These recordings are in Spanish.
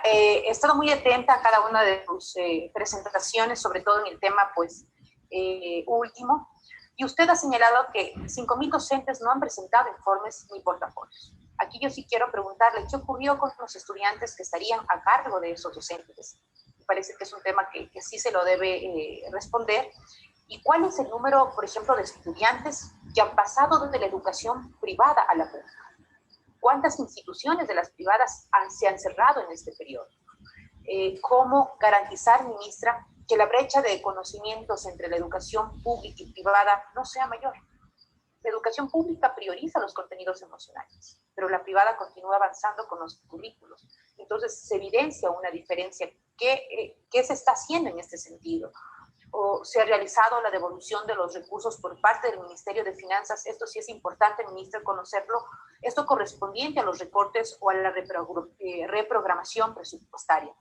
he estado muy atenta a cada una de sus presentaciones, sobre todo en el tema, pues, último, y usted ha señalado que 5.000 docentes no han presentado informes ni portafolios. Aquí yo sí quiero preguntarle, ¿qué ocurrió con los estudiantes que estarían a cargo de esos docentes? Me parece que es un tema que sí se lo debe responder. ¿Y cuál es el número, por ejemplo, de estudiantes que han pasado de la educación privada a la pública? ¿Cuántas instituciones de las privadas se han cerrado en este periodo? ¿Cómo garantizar, ministra, que la brecha de conocimientos entre la educación pública y privada no sea mayor? La educación pública prioriza los contenidos emocionales, pero la privada continúa avanzando con los currículos. Entonces se evidencia una diferencia. ¿Qué se está haciendo en este sentido? ¿O se ha realizado la devolución de los recursos por parte del Ministerio de Finanzas? Esto sí es importante, ministra, conocerlo. Esto correspondiente a los recortes o a la reprogramación presupuestaria.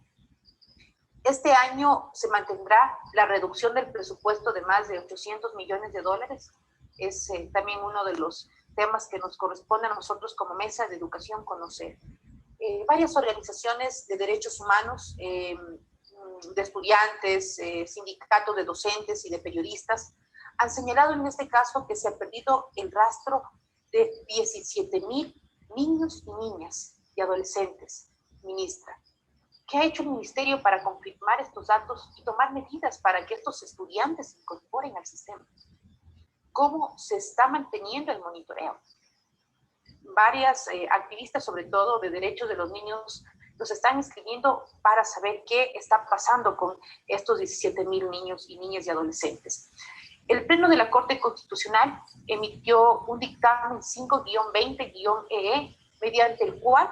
Este año se mantendrá la reducción del presupuesto de más de 800 millones de dólares. Es también uno de los temas que nos corresponde a nosotros como Mesa de Educación conocer. Varias organizaciones de derechos humanos, de estudiantes, sindicatos de docentes y de periodistas, han señalado en este caso que se ha perdido el rastro de 17.000 niños y niñas y adolescentes. Ministra, ¿qué ha hecho el Ministerio para confirmar estos datos y tomar medidas para que estos estudiantes se incorporen al sistema? ¿Cómo se está manteniendo el monitoreo? Varias activistas, sobre todo de derechos de los niños, nos están escribiendo para saber qué está pasando con estos 17.000 niños y niñas y adolescentes. El Pleno de la Corte Constitucional emitió un dictamen 5-20-EE, mediante el cual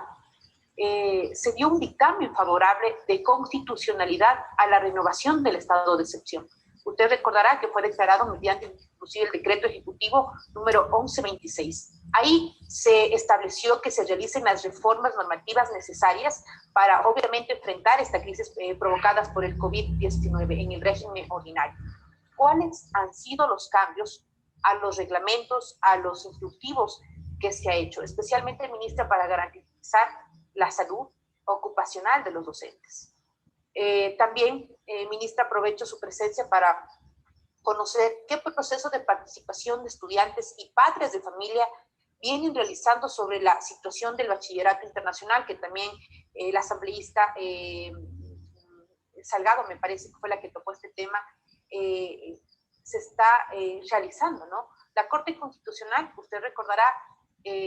se dio un dictamen favorable de constitucionalidad a la renovación del estado de excepción. Usted recordará que fue declarado mediante inclusive el decreto ejecutivo número 1126. Ahí se estableció que se realicen las reformas normativas necesarias para obviamente enfrentar esta crisis provocadas por el COVID-19 en el régimen ordinario. ¿Cuáles han sido los cambios a los reglamentos, a los instructivos que se ha hecho, especialmente, ministra, para garantizar la salud ocupacional de los docentes? También, ministra, aprovecho su presencia para conocer qué proceso de participación de estudiantes y padres de familia vienen realizando sobre la situación del bachillerato internacional, que también la asambleísta Salgado, me parece que fue la que tocó este tema, se está realizando, ¿no? La Corte Constitucional, usted recordará,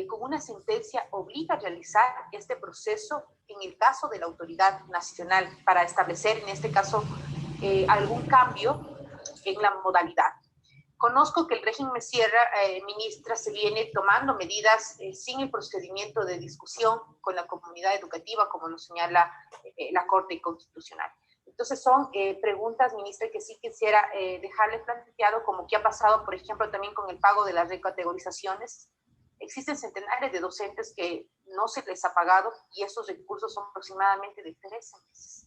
con una sentencia obliga a realizar este proceso en el caso de la autoridad nacional para establecer, en este caso, algún cambio en la modalidad. Conozco que el régimen Sierra, ministra, se viene tomando medidas sin el procedimiento de discusión con la comunidad educativa, como nos señala la Corte Constitucional. Entonces son preguntas, ministra, que sí quisiera dejarle planteado, como que ha pasado, por ejemplo, también con el pago de las recategorizaciones. Existen centenares de docentes que no se les ha pagado y esos recursos son aproximadamente de 13 meses.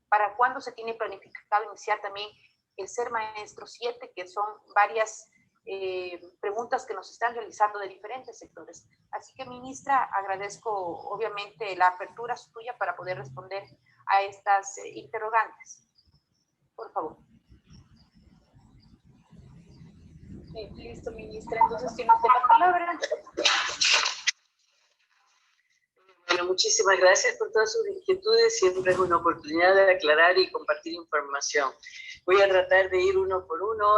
¿Para cuándo se tiene planificado iniciar también el Ser Maestro 7, que son varias preguntas que nos están realizando de diferentes sectores? Así que, ministra, agradezco obviamente la apertura suya para poder responder a estas interrogantes. Por favor. Listo, ministra. Entonces, tiene usted la palabra. Bueno, muchísimas gracias por todas sus inquietudes. Siempre es una oportunidad de aclarar y compartir información. Voy a tratar de ir uno por uno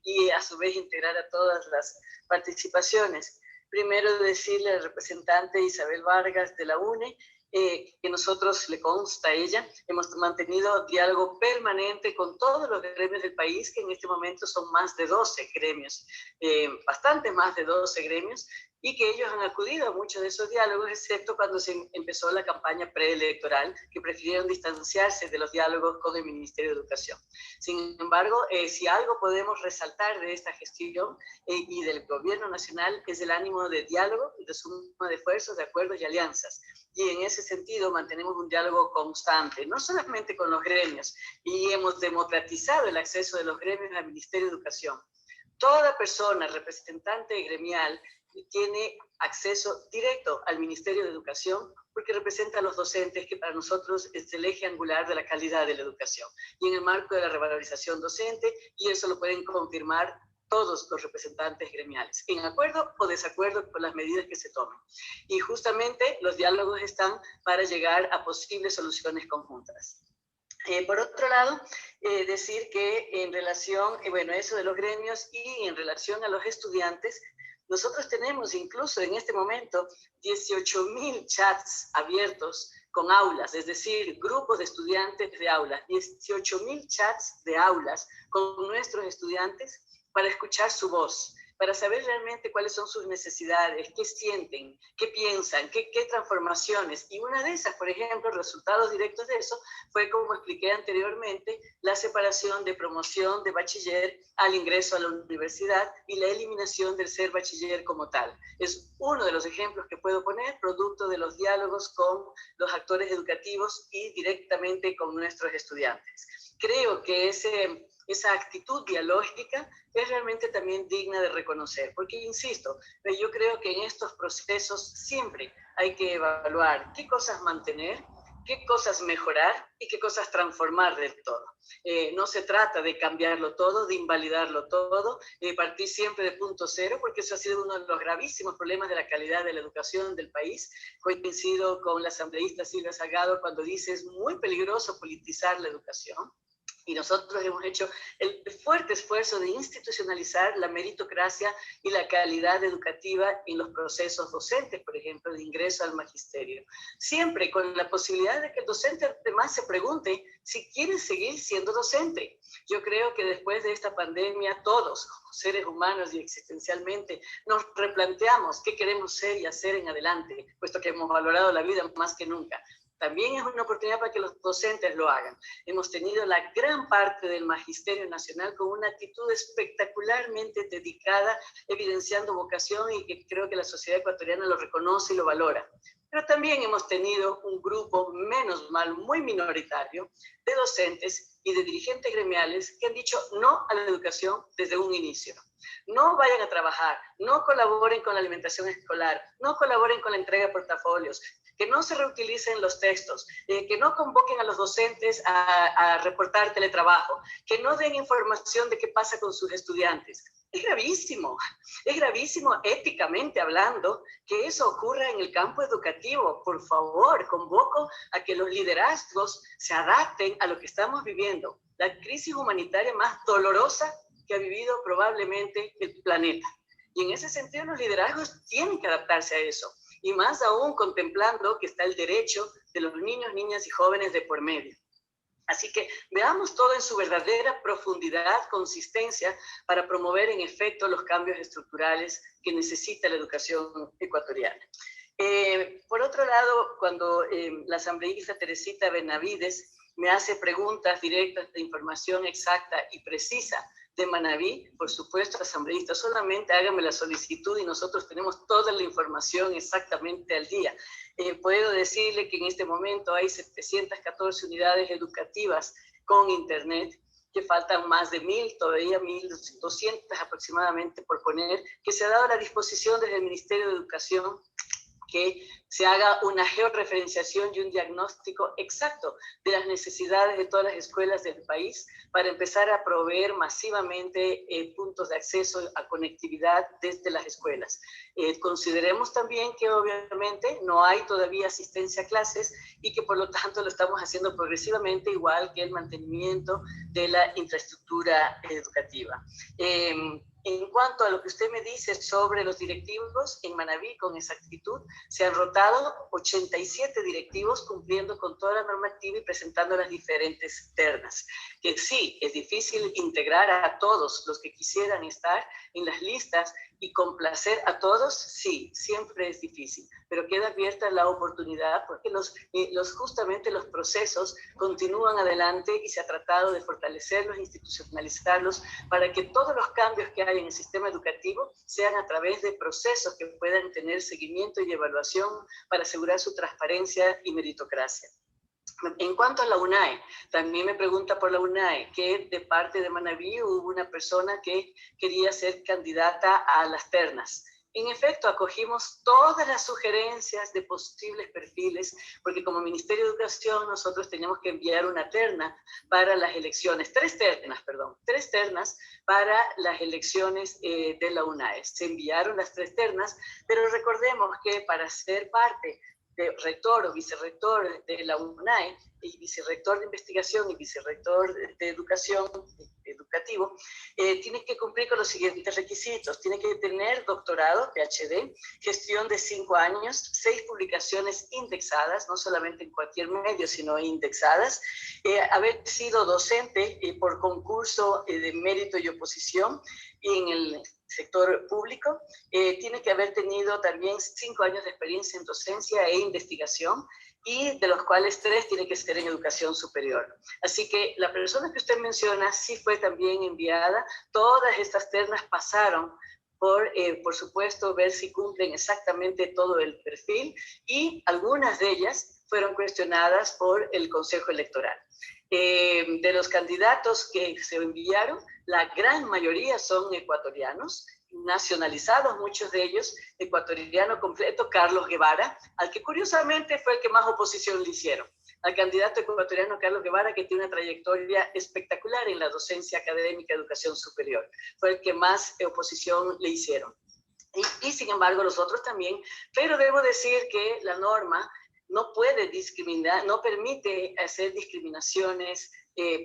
y a su vez integrar a todas las participaciones. Primero decirle al representante Isabel Vargas de la UNE que nosotros, le consta a ella, hemos mantenido diálogo permanente con todos los gremios del país, que en este momento son más de 12 gremios, bastante más de 12 gremios, y que ellos han acudido a muchos de esos diálogos, excepto cuando se empezó la campaña preelectoral, que prefirieron distanciarse de los diálogos con el Ministerio de Educación. Sin embargo, si algo podemos resaltar de esta gestión y del gobierno nacional es el ánimo de diálogo, de suma de esfuerzos, de acuerdos y alianzas. Y en ese sentido mantenemos un diálogo constante, no solamente con los gremios, y hemos democratizado el acceso de los gremios al Ministerio de Educación. Toda persona representante gremial tiene acceso directo al Ministerio de Educación porque representa a los docentes, que para nosotros es el eje angular de la calidad de la educación. Y en el marco de la revalorización docente, y eso lo pueden confirmar todos los representantes gremiales, en acuerdo o desacuerdo con las medidas que se tomen. Y justamente los diálogos están para llegar a posibles soluciones conjuntas. Por otro lado, decir que en relación, bueno, eso de los gremios y en relación a los estudiantes, nosotros tenemos incluso en este momento 18.000 chats abiertos con aulas, es decir, grupos de estudiantes de aulas, 18.000 chats de aulas con nuestros estudiantes para escuchar su voz, para saber realmente cuáles son sus necesidades, qué sienten, qué piensan, qué transformaciones. Y una de esas, por ejemplo, resultados directos de eso, fue, como expliqué anteriormente, la separación de promoción de bachiller al ingreso a la universidad y la eliminación del ser bachiller como tal. Es uno de los ejemplos que puedo poner, producto de los diálogos con los actores educativos y directamente con nuestros estudiantes. Creo que esa actitud dialógica es realmente también digna de reconocer, porque insisto, yo creo que en estos procesos siempre hay que evaluar qué cosas mantener, qué cosas mejorar y qué cosas transformar del todo. No se trata de cambiarlo todo, de invalidarlo todo, de partir siempre de punto cero, porque eso ha sido uno de los gravísimos problemas de la calidad de la educación del país. Coincido con la asambleísta Silvia Salgado cuando dice es muy peligroso politizar la educación. Y nosotros hemos hecho el fuerte esfuerzo de institucionalizar la meritocracia y la calidad educativa en los procesos docentes, por ejemplo, de ingreso al magisterio. Siempre con la posibilidad de que el docente además se pregunte si quiere seguir siendo docente. Yo creo que después de esta pandemia, todos, como seres humanos y existencialmente, nos replanteamos qué queremos ser y hacer en adelante, puesto que hemos valorado la vida más que nunca. También es una oportunidad para que los docentes lo hagan. Hemos tenido la gran parte del Magisterio Nacional con una actitud espectacularmente dedicada, evidenciando vocación y que creo que la sociedad ecuatoriana lo reconoce y lo valora. Pero también hemos tenido un grupo, menos mal, muy minoritario, de docentes y de dirigentes gremiales que han dicho no a la educación desde un inicio. No vayan a trabajar, no colaboren con la alimentación escolar, no colaboren con la entrega de portafolios, que no se reutilicen los textos, que no convoquen a los docentes a reportar teletrabajo, que no den información de qué pasa con sus estudiantes. Es gravísimo éticamente hablando que eso ocurra en el campo educativo. Por favor, convoco a que los liderazgos se adapten a lo que estamos viviendo, la crisis humanitaria más dolorosa que ha vivido probablemente el planeta. Y en ese sentido los liderazgos tienen que adaptarse a eso. Y más aún contemplando que está el derecho de los niños, niñas y jóvenes de por medio. Así que veamos todo en su verdadera profundidad, consistencia, para promover en efecto los cambios estructurales que necesita la educación ecuatoriana. Por otro lado, cuando la asambleísta Teresita Benavides me hace preguntas directas de información exacta y precisa de Manabí, por supuesto, asambleísta, solamente hágame la solicitud y nosotros tenemos toda la información exactamente al día. Puedo decirle que en este momento hay 714 unidades educativas con internet, que faltan más de 1.000, todavía 1.200 aproximadamente por poner, que se ha dado a la disposición desde el Ministerio de Educación que se haga una georreferenciación y un diagnóstico exacto de las necesidades de todas las escuelas del país para empezar a proveer masivamente puntos de acceso a conectividad desde las escuelas. Consideremos también que obviamente no hay todavía asistencia a clases y que por lo tanto lo estamos haciendo progresivamente, igual que el mantenimiento de la infraestructura educativa. En cuanto a lo que usted me dice sobre los directivos, en Manabí, con exactitud, se han rotado 87 directivos cumpliendo con toda la normativa y presentando las diferentes ternas. Que sí, es difícil integrar a todos los que quisieran estar en las listas y complacer a todos, sí, siempre es difícil, pero queda abierta la oportunidad porque justamente los procesos continúan adelante y se ha tratado de fortalecerlos, institucionalizarlos, para que todos los cambios que hay en el sistema educativo sean a través de procesos que puedan tener seguimiento y evaluación para asegurar su transparencia y meritocracia. En cuanto a la UNAE, también me pregunta por la UNAE, que de parte de Manabí hubo una persona que quería ser candidata a las ternas. En efecto, acogimos todas las sugerencias de posibles perfiles, porque como Ministerio de Educación nosotros teníamos que enviar una terna para las elecciones, tres ternas para las elecciones de la UNAE. Se enviaron las tres ternas, pero recordemos que para ser parte de rector o vicerrector de la UNAE, y vicerrector de investigación y vicerrector de educación educativo, tiene que cumplir con los siguientes requisitos. Tiene que tener doctorado, PhD, gestión de 5 años, 6 publicaciones indexadas, no solamente en cualquier medio, sino indexadas, haber sido docente por concurso de mérito y oposición en el sector público, tiene que haber tenido también 5 años de experiencia en docencia e investigación, y de los cuales 3 tiene que ser en educación superior. Así que la persona que usted menciona sí fue también enviada. Todas estas ternas pasaron por supuesto, ver si cumplen exactamente todo el perfil, y algunas de ellas fueron cuestionadas por el Consejo Electoral. De los candidatos que se enviaron, la gran mayoría son ecuatorianos, nacionalizados, muchos de ellos, ecuatoriano completo, Carlos Guevara, al que curiosamente fue el que más oposición le hicieron, al candidato ecuatoriano Carlos Guevara, que tiene una trayectoria espectacular en la docencia académica de educación superior, fue el que más oposición le hicieron. Y sin embargo los otros también, pero debo decir que la norma no puede discriminar, no permite hacer discriminaciones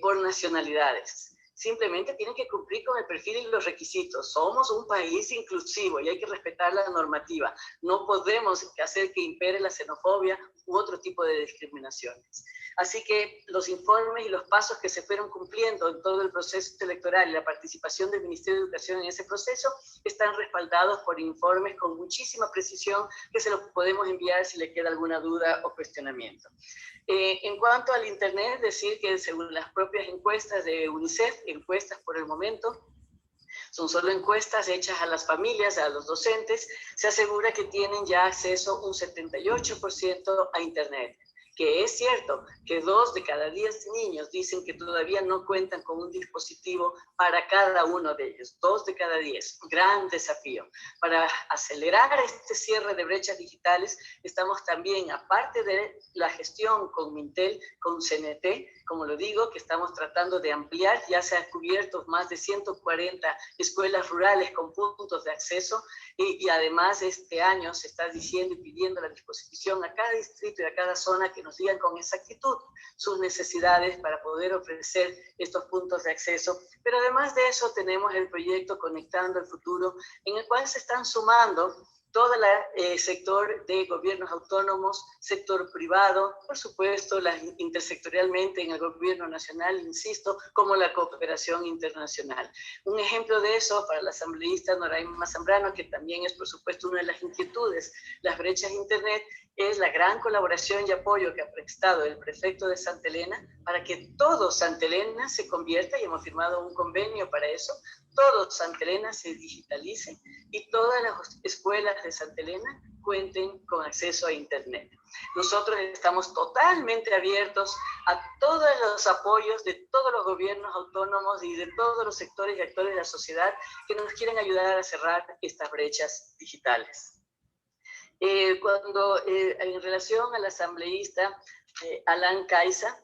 por nacionalidades. Simplemente tienen que cumplir con el perfil y los requisitos. Somos un país inclusivo y hay que respetar la normativa. No podemos hacer que impere la xenofobia u otro tipo de discriminaciones. Así que los informes y los pasos que se fueron cumpliendo en todo el proceso electoral y la participación del Ministerio de Educación en ese proceso están respaldados por informes con muchísima precisión que se los podemos enviar si le queda alguna duda o cuestionamiento. En cuanto al Internet, decir que según las propias encuestas de UNICEF, encuestas por el momento, son solo encuestas hechas a las familias, a los docentes, se asegura que tienen ya acceso un 78% a Internet. Que es cierto que 2 de cada 10 niños dicen que todavía no cuentan con un dispositivo para cada uno de ellos. 2 de cada 10, gran desafío. Para acelerar este cierre de brechas digitales, estamos también, aparte de la gestión con Mintel, con CNT, como lo digo, que estamos tratando de ampliar, ya se han cubierto más de 140 escuelas rurales con puntos de acceso, y además este año se está diciendo y pidiendo la disposición a cada distrito y a cada zona que nos digan con exactitud sus necesidades para poder ofrecer estos puntos de acceso. Pero además de eso tenemos el proyecto Conectando el Futuro, en el cual se están sumando todo el sector de gobiernos autónomos, sector privado, por supuesto, intersectorialmente en el gobierno nacional, insisto, como la cooperación internacional. Un ejemplo de eso para la asambleísta Noraima Zambrano, que también es, por supuesto, una de las inquietudes, las brechas de Internet, es la gran colaboración y apoyo que ha prestado el prefecto de Santa Elena para que todo Santa Elena se convierta, y hemos firmado un convenio para eso, todo Santa Elena se digitalice y todas las escuelas de Santa Elena cuenten con acceso a Internet. Nosotros estamos totalmente abiertos a todos los apoyos de todos los gobiernos autónomos y de todos los sectores y actores de la sociedad que nos quieren ayudar a cerrar estas brechas digitales. En relación al asambleísta Alan Caiza,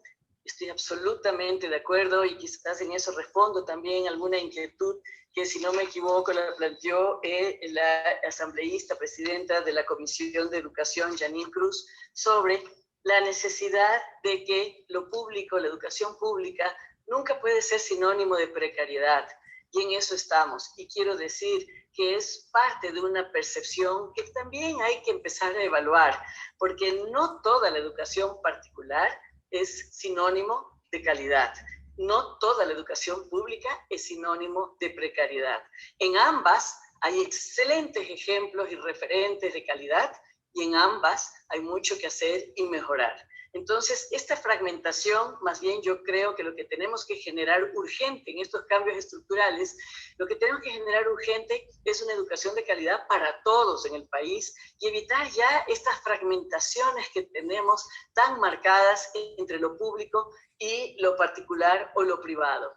estoy absolutamente de acuerdo, y quizás en eso respondo también alguna inquietud que, si no me equivoco, la planteó la asambleísta presidenta de la Comisión de Educación, Janine Cruz, sobre la necesidad de que lo público, la educación pública, nunca puede ser sinónimo de precariedad. Y en eso estamos. Y quiero decir que es parte de una percepción que también hay que empezar a evaluar, porque no toda la educación particular es sinónimo de calidad. No toda la educación pública es sinónimo de precariedad. En ambas hay excelentes ejemplos y referentes de calidad, y en ambas hay mucho que hacer y mejorar. Entonces, esta fragmentación, más bien yo creo que lo que tenemos que generar urgente en estos cambios estructurales, lo que tenemos que generar urgente es una educación de calidad para todos en el país, y evitar ya estas fragmentaciones que tenemos tan marcadas entre lo público y lo particular o lo privado.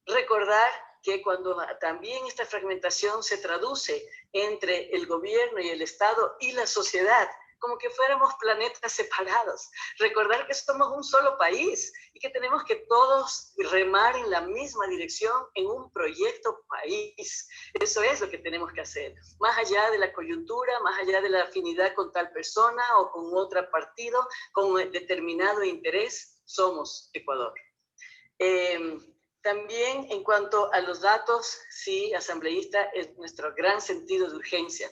Recordar que cuando también esta fragmentación se traduce entre el gobierno y el Estado y la sociedad, como que fuéramos planetas separados. Recordar que somos un solo país y que tenemos que todos remar en la misma dirección en un proyecto país. Eso es lo que tenemos que hacer. Más allá de la coyuntura, más allá de la afinidad con tal persona o con otro partido, con determinado interés, somos Ecuador. También en cuanto a los datos, sí, asambleísta, es nuestro gran sentido de urgencia.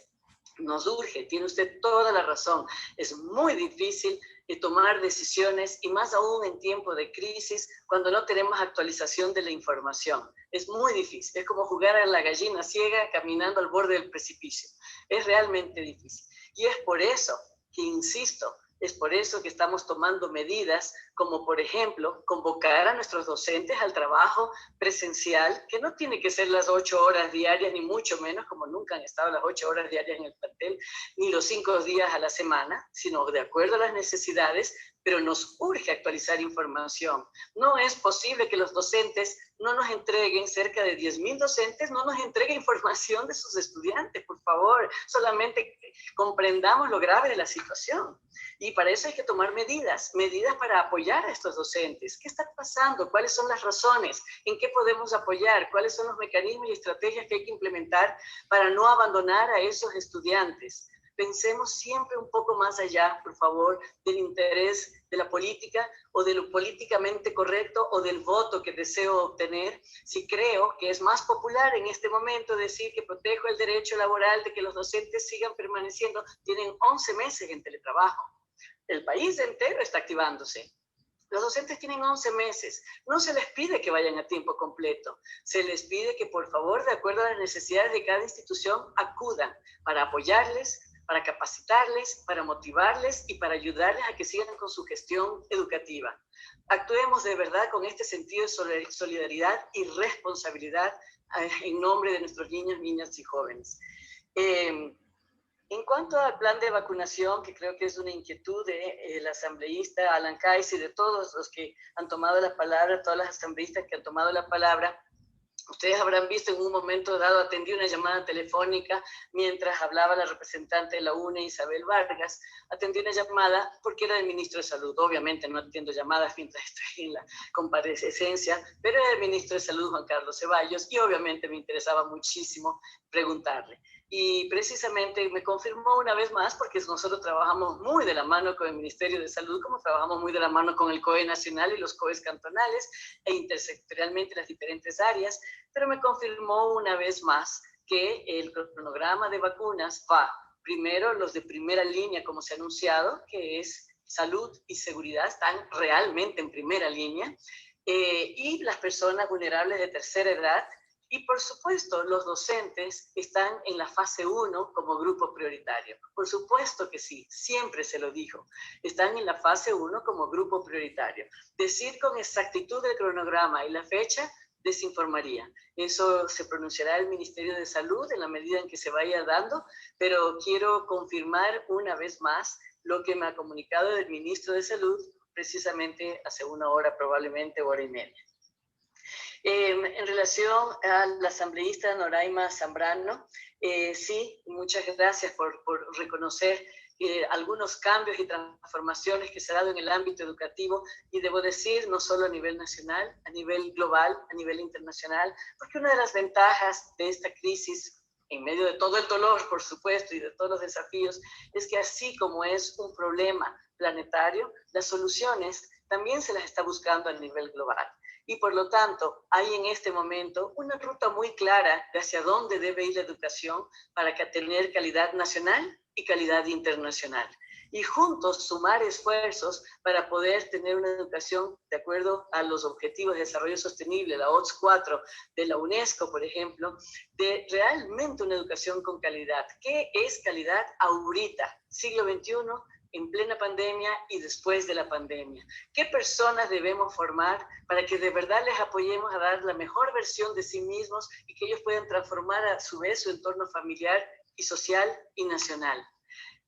Nos urge, tiene usted toda la razón. Es muy difícil tomar decisiones y más aún en tiempo de crisis cuando no tenemos actualización de la información. Es muy difícil, es como jugar a la gallina ciega caminando al borde del precipicio. Es realmente difícil. Y es por eso que insisto, es por eso que estamos tomando medidas como, por ejemplo, convocar a nuestros docentes al trabajo presencial, que no tiene que ser las 8 horas diarias, ni mucho menos, como nunca han estado las 8 horas diarias en el plantel, ni los 5 días a la semana, sino de acuerdo a las necesidades, pero nos urge actualizar información. No es posible que los docentes no nos entreguen, cerca de 10.000 docentes, no nos entreguen información de sus estudiantes, por favor. Solamente comprendamos lo grave de la situación. Y para eso hay que tomar medidas para apoyar a estos docentes. ¿Qué está pasando? ¿Cuáles son las razones? ¿En qué podemos apoyar? ¿Cuáles son los mecanismos y estrategias que hay que implementar para no abandonar a esos estudiantes? Pensemos siempre un poco más allá, por favor, del interés de la política o de lo políticamente correcto o del voto que deseo obtener. Si creo que es más popular en este momento decir que protejo el derecho laboral de que los docentes sigan permaneciendo, tienen 11 meses en teletrabajo. El país entero está activándose. Los docentes tienen 11 meses. No se les pide que vayan a tiempo completo. Se les pide que, por favor, de acuerdo a las necesidades de cada institución, acudan para apoyarles, para capacitarles, para motivarles y para ayudarles a que sigan con su gestión educativa. Actuemos de verdad con este sentido de solidaridad y responsabilidad en nombre de nuestros niños, niñas y jóvenes. En cuanto al plan de vacunación, que creo que es una inquietud del asambleísta Alan Kais y de todos los que han tomado la palabra, todas las asambleístas que han tomado la palabra, ustedes habrán visto en un momento dado, atendí una llamada telefónica mientras hablaba la representante de la UNE, Isabel Vargas. Atendí una llamada porque era del ministro de Salud. Obviamente no atiendo llamadas mientras estoy en la comparecencia, pero era el ministro de Salud, Juan Carlos Ceballos, y obviamente me interesaba muchísimo preguntarle. Y precisamente me confirmó una vez más, porque nosotros trabajamos muy de la mano con el Ministerio de Salud, como trabajamos muy de la mano con el COE nacional y los COEs cantonales, e intersectorialmente las diferentes áreas, pero me confirmó una vez más que el cronograma de vacunas va primero los de primera línea, como se ha anunciado, que es salud y seguridad, están realmente en primera línea, y las personas vulnerables de tercera edad. Y por supuesto, los docentes están en la fase 1 como grupo prioritario. Por supuesto que sí, siempre se lo dijo. Están en la fase 1 como grupo prioritario. Decir con exactitud el cronograma y la fecha desinformaría. Eso se pronunciará el Ministerio de Salud en la medida en que se vaya dando, pero quiero confirmar una vez más lo que me ha comunicado el ministro de Salud precisamente hace una hora, probablemente hora y media. En relación a la asambleísta Noraima Zambrano, sí, muchas gracias por reconocer algunos cambios y transformaciones que se han dado en el ámbito educativo, y debo decir, no solo a nivel nacional, a nivel global, a nivel internacional, porque una de las ventajas de esta crisis, en medio de todo el dolor, por supuesto, y de todos los desafíos, es que así como es un problema planetario, las soluciones también se las está buscando a nivel global. Y por lo tanto, hay en este momento una ruta muy clara de hacia dónde debe ir la educación para tener calidad nacional y calidad internacional. Y juntos sumar esfuerzos para poder tener una educación de acuerdo a los Objetivos de Desarrollo Sostenible, la ODS 4 de la UNESCO, por ejemplo, de realmente una educación con calidad. ¿Qué es calidad ahorita, siglo XXI? En plena pandemia y después de la pandemia. ¿Qué personas debemos formar para que de verdad les apoyemos a dar la mejor versión de sí mismos y que ellos puedan transformar a su vez su entorno familiar y social y nacional?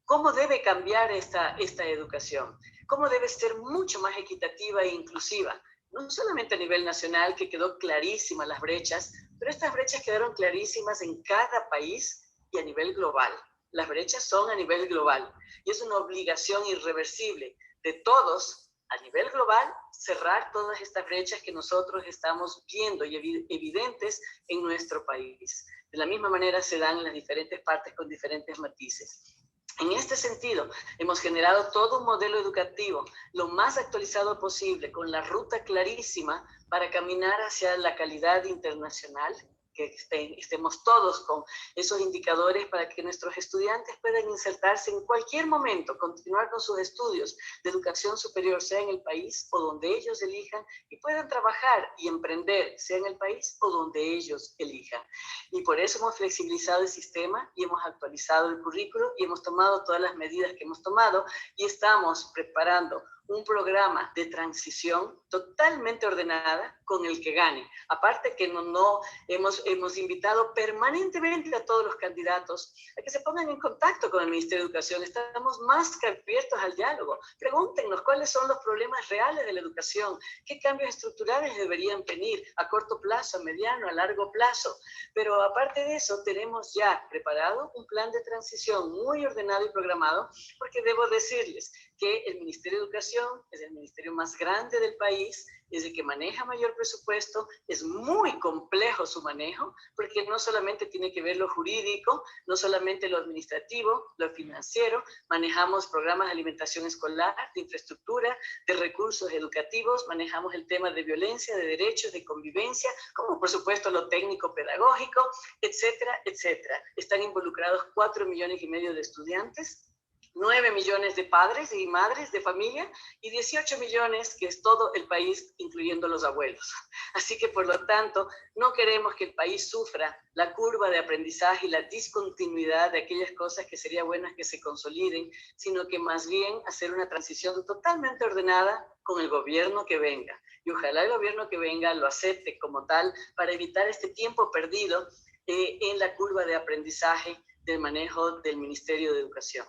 ¿Cómo debe cambiar esta educación? ¿Cómo debe ser mucho más equitativa e inclusiva? no solamente a nivel nacional, que quedó clarísimas las brechas, pero estas brechas quedaron clarísimas en cada país y a nivel global. Las brechas son a nivel global y es una obligación irreversible de todos a nivel global cerrar todas estas brechas que nosotros estamos viendo y evidentes en nuestro país. De la misma manera se dan en las diferentes partes con diferentes matices. En este sentido, hemos generado todo un modelo educativo lo más actualizado posible, con la ruta clarísima para caminar hacia la calidad internacional, que estemos todos con esos indicadores para que nuestros estudiantes puedan insertarse en cualquier momento, continuar con sus estudios de educación superior, sea en el país o donde ellos elijan, y puedan trabajar y emprender, sea en el país o donde ellos elijan. Y por eso hemos flexibilizado el sistema y hemos actualizado el currículo y hemos tomado todas las medidas que hemos tomado y estamos preparando un programa de transición totalmente ordenada con el que gane. Aparte que hemos invitado permanentemente a todos los candidatos a que se pongan en contacto con el Ministerio de Educación. Estamos más que abiertos al diálogo. Pregúntenos cuáles son los problemas reales de la educación, qué cambios estructurales deberían venir a corto plazo, a mediano, a largo plazo. Pero aparte de eso, tenemos ya preparado un plan de transición muy ordenado y programado, porque debo decirles que el Ministerio de Educación es el ministerio más grande del país, es el que maneja mayor presupuesto, es muy complejo su manejo, porque no solamente tiene que ver lo jurídico, no solamente lo administrativo, lo financiero, manejamos programas de alimentación escolar, de infraestructura, de recursos educativos, manejamos el tema de violencia, de derechos, de convivencia, como por supuesto lo técnico pedagógico, etcétera, etcétera. Están involucrados 4,5 millones de estudiantes, 9 millones de padres y madres de familia y 18 millones, que es todo el país, incluyendo los abuelos. Así que, por lo tanto, no queremos que el país sufra la curva de aprendizaje y la discontinuidad de aquellas cosas que sería buenas que se consoliden, sino que más bien hacer una transición totalmente ordenada con el gobierno que venga. Y ojalá el gobierno que venga lo acepte como tal para evitar este tiempo perdido en la curva de aprendizaje del manejo del Ministerio de Educación.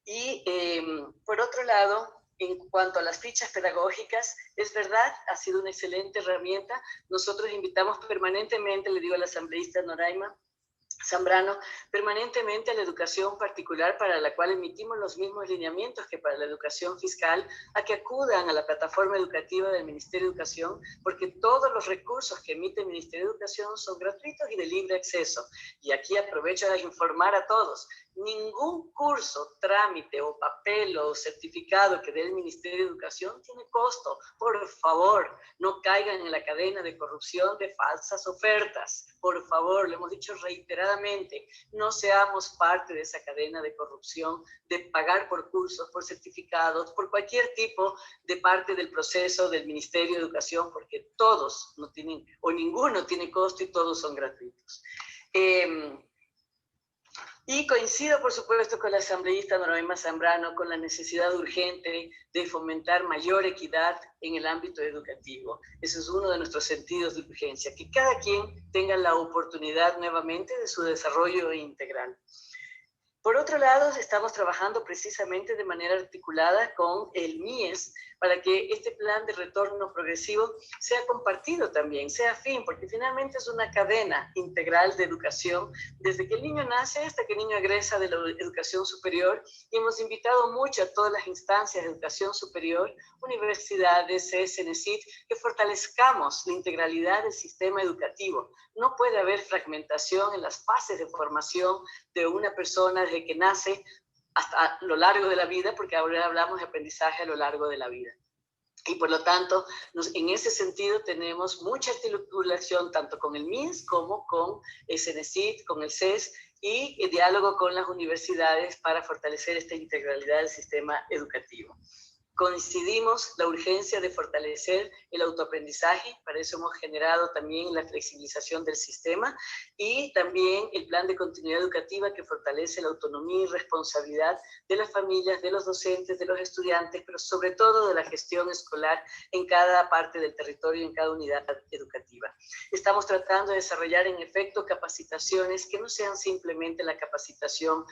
Y por otro lado, en cuanto a las fichas pedagógicas, es verdad, ha sido una excelente herramienta. Nosotros invitamos permanentemente, le digo a la asambleísta Noraima Zambrano, permanentemente a la educación particular, para la cual emitimos los mismos lineamientos que para la educación fiscal, a que acudan a la plataforma educativa del Ministerio de Educación, porque todos los recursos que emite el Ministerio de Educación son gratuitos y de libre acceso. Y aquí aprovecho a informar a todos: ningún curso, trámite o papel o certificado que dé el Ministerio de Educación tiene costo. Por favor, no caigan en la cadena de corrupción de falsas ofertas. Por favor, lo hemos dicho reiteradamente, no seamos parte de esa cadena de corrupción, de pagar por cursos, por certificados, por cualquier tipo de parte del proceso del Ministerio de Educación, porque todos no tienen, o ninguno tiene costo y todos son gratuitos. Y coincido, por supuesto, con la asambleísta Noraima Zambrano con la necesidad urgente de fomentar mayor equidad en el ámbito educativo. Ese es uno de nuestros sentidos de urgencia, que cada quien tenga la oportunidad nuevamente de su desarrollo integral. Por otro lado, estamos trabajando precisamente de manera articulada con el MIES para que este plan de retorno progresivo sea compartido también, sea afín, porque finalmente es una cadena integral de educación, desde que el niño nace hasta que el niño egresa de la educación superior, y hemos invitado mucho a todas las instancias de educación superior, universidades, CNCIT, que fortalezcamos la integralidad del sistema educativo. No puede haber fragmentación en las fases de formación de una persona desde que nace hasta lo largo de la vida, porque ahora hablamos de aprendizaje a lo largo de la vida. Y por lo tanto, en ese sentido tenemos mucha articulación tanto con el MINS como con el CNCIT, con el CES, y el diálogo con las universidades para fortalecer esta integralidad del sistema educativo. Coincidimos la urgencia de fortalecer el autoaprendizaje, para eso hemos generado también la flexibilización del sistema y también el plan de continuidad educativa que fortalece la autonomía y responsabilidad de las familias, de los docentes, de los estudiantes, pero sobre todo de la gestión escolar en cada parte del territorio, en cada unidad educativa. Estamos tratando de desarrollar en efecto capacitaciones que no sean simplemente la capacitación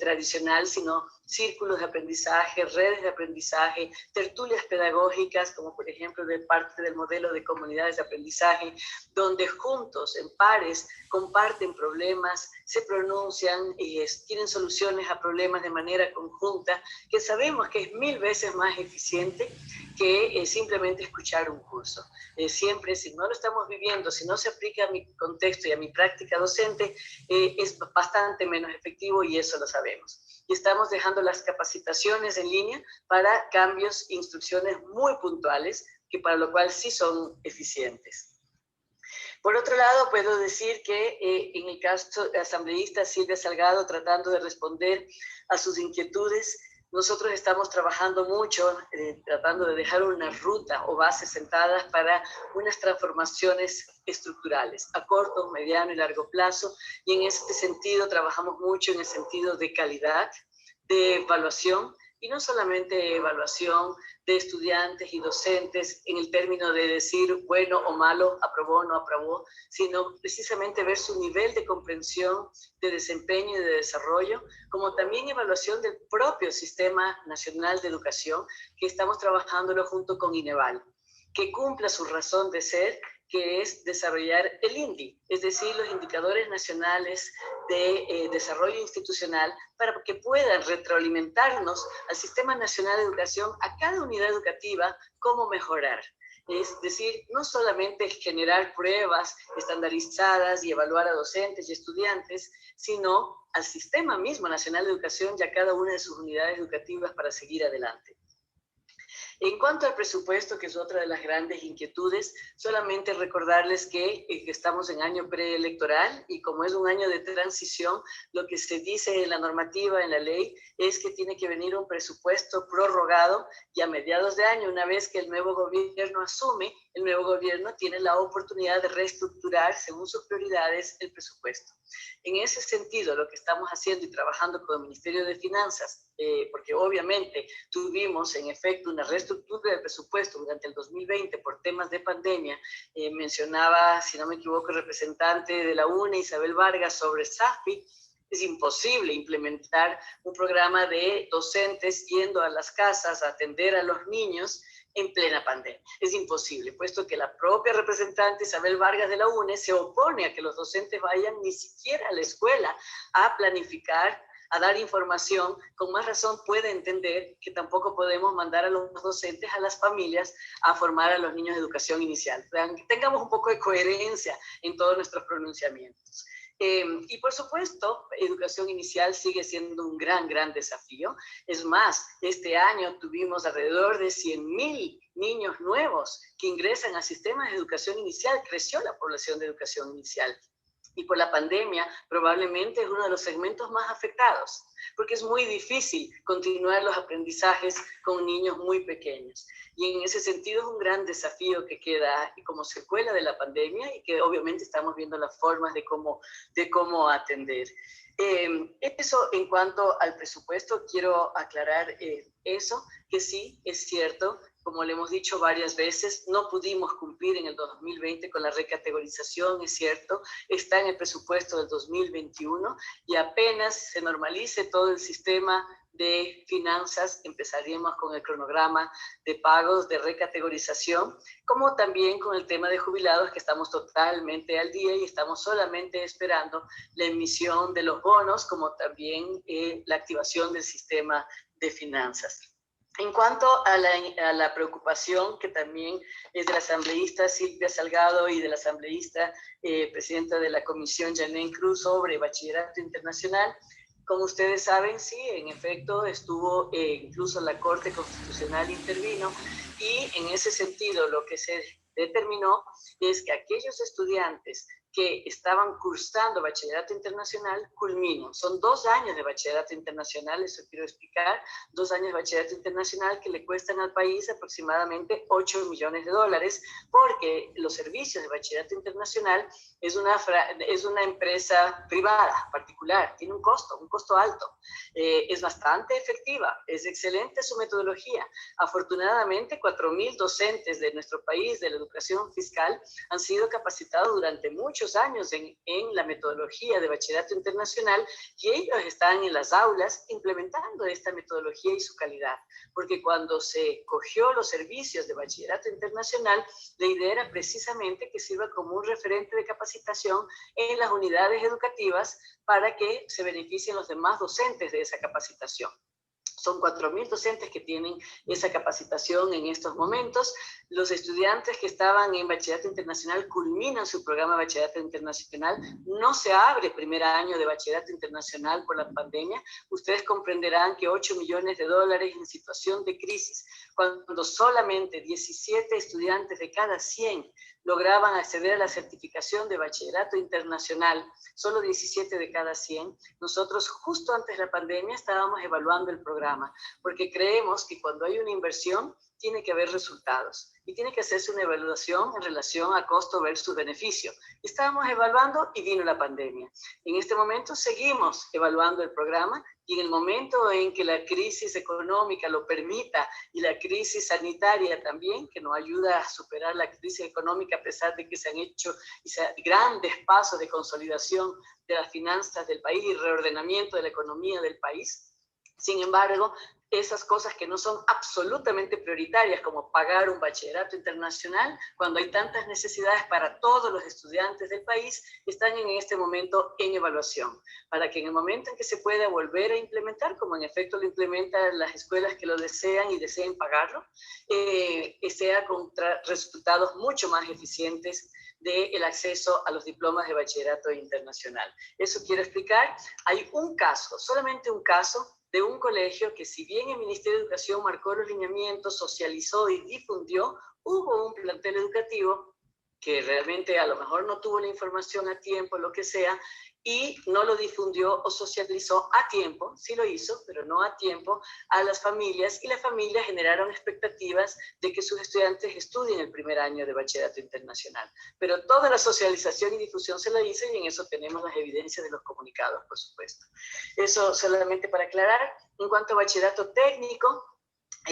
tradicional, sino círculos de aprendizaje, redes de aprendizaje, tertulias pedagógicas, como por ejemplo de parte del modelo de comunidades de aprendizaje, donde juntos, en pares, comparten problemas, se pronuncian y tienen soluciones a problemas de manera conjunta, que sabemos que es 1000 veces más eficiente que simplemente escuchar un curso. Siempre, si no lo estamos viviendo, si no se aplica a mi contexto y a mi práctica docente, es bastante menos efectivo y eso lo sabemos. Y estamos dejando las capacitaciones en línea para cambios, instrucciones muy puntuales, que para lo cual sí son eficientes. Por otro lado, puedo decir que en el caso de la asambleísta Silvia Salgado, tratando de responder a sus inquietudes, nosotros estamos trabajando mucho, tratando de dejar una ruta o bases sentadas para unas transformaciones estructurales a corto, mediano y largo plazo, y en este sentido trabajamos mucho en el sentido de calidad, de evaluación, y no solamente evaluación de estudiantes y docentes en el término de decir bueno o malo, aprobó o no aprobó, sino precisamente ver su nivel de comprensión, de desempeño y de desarrollo, como también evaluación del propio Sistema Nacional de Educación, que estamos trabajándolo junto con INEVAL, que cumpla su razón de ser, que es desarrollar el INDI, es decir, los indicadores nacionales de desarrollo institucional, para que puedan retroalimentarnos al Sistema Nacional de Educación, a cada unidad educativa, cómo mejorar. Es decir, no solamente generar pruebas estandarizadas y evaluar a docentes y estudiantes, sino al Sistema mismo Nacional de Educación y a cada una de sus unidades educativas para seguir adelante. En cuanto al presupuesto, que es otra de las grandes inquietudes, solamente recordarles que estamos en año preelectoral y como es un año de transición, lo que se dice en la normativa, en la ley, es que tiene que venir un presupuesto prorrogado y a mediados de año, una vez que el nuevo gobierno asume, el nuevo gobierno tiene la oportunidad de reestructurar según sus prioridades el presupuesto. En ese sentido, lo que estamos haciendo y trabajando con el Ministerio de Finanzas, porque obviamente tuvimos en efecto una reestructura del presupuesto durante el 2020 por temas de pandemia, mencionaba, si no me equivoco, el representante de la UNE, Isabel Vargas, sobre SAFI. Es imposible implementar un programa de docentes yendo a las casas a atender a los niños en plena pandemia. Es imposible, puesto que la propia representante Isabel Vargas de la UNE se opone a que los docentes vayan ni siquiera a la escuela a planificar, a dar información. Con más razón puede entender que tampoco podemos mandar a los docentes a las familias a formar a los niños de educación inicial. Tengamos un poco de coherencia en todos nuestros pronunciamientos. Y por supuesto, educación inicial sigue siendo un gran desafío. Es más, este año tuvimos alrededor de 100.000 niños nuevos que ingresan a sistemas de educación inicial. Creció la población de educación inicial. Y por la pandemia probablemente es uno de los segmentos más afectados, porque es muy difícil continuar los aprendizajes con niños muy pequeños. Y en ese sentido es un gran desafío que queda como secuela de la pandemia y que obviamente estamos viendo las formas de cómo atender. Eso en cuanto al presupuesto, quiero aclarar eso, que sí, es cierto, como le hemos dicho varias veces, no pudimos cumplir en el 2020 con la recategorización, es cierto, está en el presupuesto del 2021 y apenas se normalice todo el sistema de finanzas, empezaríamos con el cronograma de pagos de recategorización, como también con el tema de jubilados, que estamos totalmente al día y estamos solamente esperando la emisión de los bonos, como también la activación del sistema de finanzas. En cuanto a la preocupación que también es de la asambleísta Silvia Salgado y de la asambleísta presidenta de la comisión Janine Cruz sobre bachillerato internacional, como ustedes saben, sí, en efecto estuvo, incluso la Corte Constitucional intervino y en ese sentido lo que se determinó es que aquellos estudiantes que estaban cursando bachillerato internacional culminan. Son 2 años de bachillerato internacional, eso quiero explicar, 2 años de bachillerato internacional que le cuestan al país aproximadamente $8 millones, porque los servicios de bachillerato internacional es una empresa privada, particular, tiene un costo alto, es bastante efectiva, es excelente su metodología. Afortunadamente, 4.000 docentes de nuestro país de la educación fiscal han sido capacitados durante mucho muchos años en la metodología de bachillerato internacional y ellos están en las aulas implementando esta metodología y su calidad. Porque cuando se cogió los servicios de bachillerato internacional, la idea era precisamente que sirva como un referente de capacitación en las unidades educativas para que se beneficien los demás docentes de esa capacitación. Son 4.000 docentes que tienen esa capacitación en estos momentos. Los estudiantes que estaban en bachillerato internacional culminan su programa de bachillerato internacional. No se abre primer año de bachillerato internacional por la pandemia. Ustedes comprenderán que 8 millones de dólares en situación de crisis, cuando solamente 17 estudiantes de cada 100 lograban acceder a la certificación de bachillerato internacional, solo 17 de cada 100, nosotros justo antes de la pandemia estábamos evaluando el programa, porque creemos que cuando hay una inversión tiene que haber resultados y tiene que hacerse una evaluación en relación a costo versus beneficio. Estábamos evaluando y vino la pandemia. En este momento seguimos evaluando el programa y en el momento en que la crisis económica lo permita y la crisis sanitaria también, que nos ayuda a superar la crisis económica a pesar de que se han hecho grandes pasos de consolidación de las finanzas del país y reordenamiento de la economía del país. Sin embargo, esas cosas que no son absolutamente prioritarias, como pagar un bachillerato internacional, cuando hay tantas necesidades para todos los estudiantes del país, están en este momento en evaluación, para que en el momento en que se pueda volver a implementar, como en efecto lo implementan las escuelas que lo desean y deseen pagarlo, sea con resultados mucho más eficientes del acceso a los diplomas de bachillerato internacional. Eso quiero explicar. Hay un caso, solamente un caso, de un colegio que, si bien el Ministerio de Educación marcó los lineamientos, socializó y difundió, hubo un plantel educativo que realmente a lo mejor no tuvo la información a tiempo, lo que sea, y no lo difundió o socializó a tiempo, sí lo hizo, pero no a tiempo, a las familias, y las familias generaron expectativas de que sus estudiantes estudien el primer año de bachillerato internacional. Pero toda la socialización y difusión se la hizo y en eso tenemos las evidencias de los comunicados, por supuesto. Eso solamente para aclarar. En cuanto a bachillerato técnico,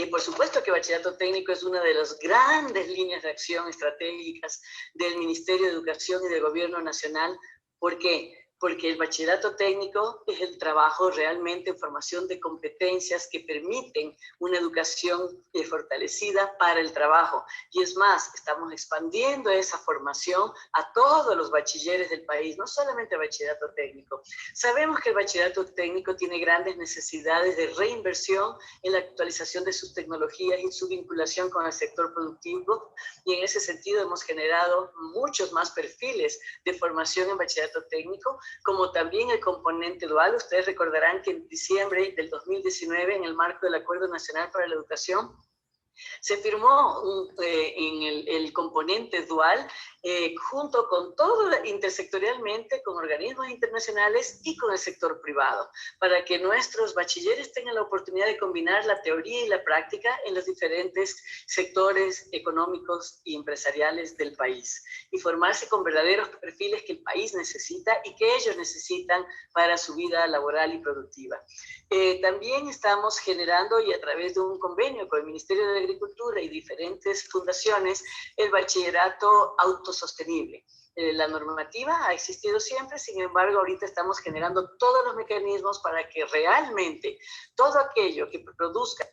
por supuesto que bachillerato técnico es una de las grandes líneas de acción estratégicas del Ministerio de Educación y del Gobierno Nacional. ¿Por qué? Porque el bachillerato técnico es el trabajo realmente en formación de competencias que permiten una educación fortalecida para el trabajo. Y es más, estamos expandiendo esa formación a todos los bachilleres del país, no solamente bachillerato técnico. Sabemos que el bachillerato técnico tiene grandes necesidades de reinversión en la actualización de sus tecnologías y su vinculación con el sector productivo, y en ese sentido hemos generado muchos más perfiles de formación en bachillerato técnico, como también el componente dual. Ustedes recordarán que en diciembre del 2019, en el marco del Acuerdo Nacional para la Educación, se firmó en el componente dual junto con todo intersectorialmente, con organismos internacionales y con el sector privado, para que nuestros bachilleres tengan la oportunidad de combinar la teoría y la práctica en los diferentes sectores económicos y empresariales del país y formarse con verdaderos perfiles que el país necesita y que ellos necesitan para su vida laboral y productiva. También estamos generando, y a través de un convenio con el Ministerio de Agricultura y diferentes fundaciones, el bachillerato autosostenible. La normativa ha existido siempre, sin embargo, ahorita estamos generando todos los mecanismos para que realmente todo aquello que produzca